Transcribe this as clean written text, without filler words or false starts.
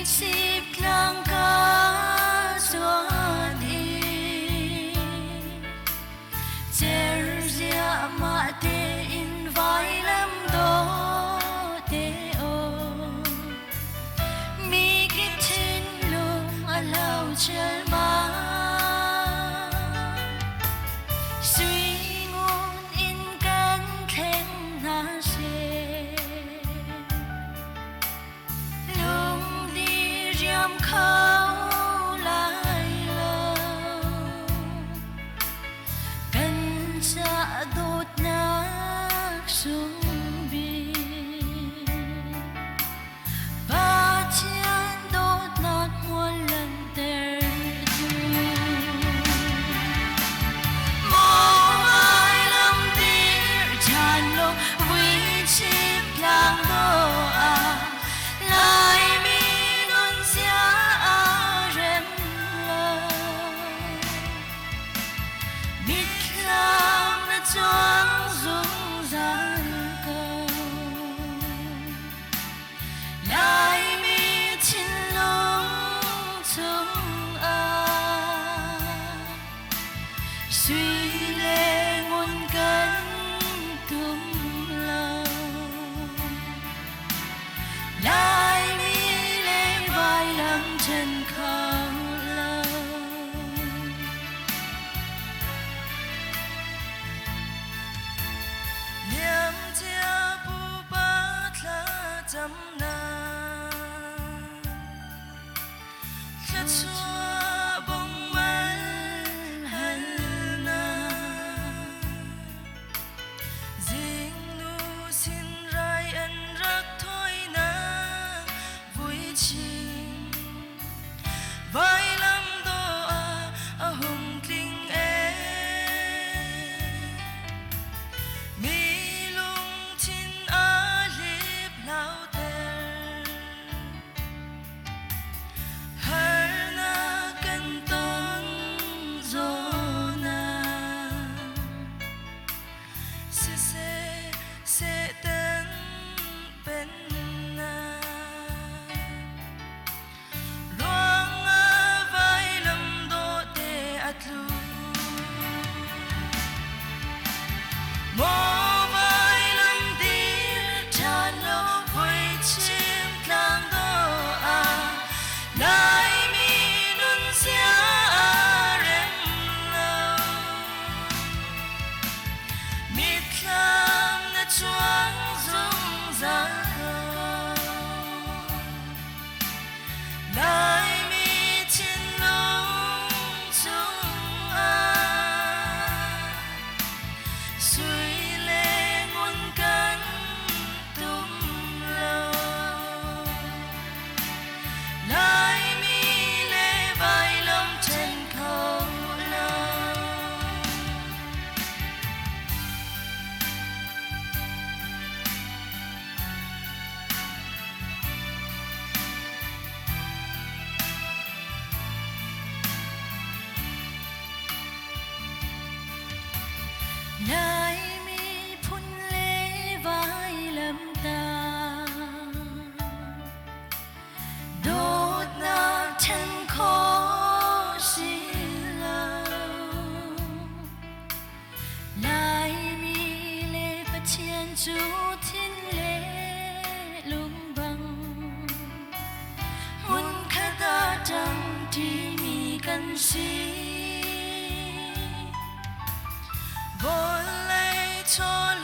sip lang ka xuân đi Cherzia ma te in vai lam do te o mi kip tin lung alau chel ma suy ngun in kan khen na se lung đi riam khâu lại lâu cần cha đốt nát xuống biển ba chiên đốt nát muôn lần ter mong ai lâm tiếng tràn lộ vui chim lang đô à lại mi non xia rem lo mít lam na choang dung gian cầu lại mi chín lung chung a suy lệ nguồn cơn tung lâu lại mi lệ vai lắm chân không lâu niềm chia bu bát la chấm na khát xua bông mây hân na riêng nu xin rai ân rắc thôi na vui chim vai lam do a hùng kinh e mi lung tin a lip lao ter har na kan ton zona se ten pen na ruang a vai lam do te atlu mo vai lam dir chan lo vui chim lang do a lai mi nun sia rem lo mít lam na choang dung ra lại mi chín lung chung a suy lệ nguồn cơn tung lâu lại mi lệ vai lom trên khâu lâu lại mi phun lệ vai lâm ta đốt nát chân khó xin lâu lại mi lệ phát triển chú thiên lệ lung bằng muốn khát ta chẳng thì mi cần si vô lấy cho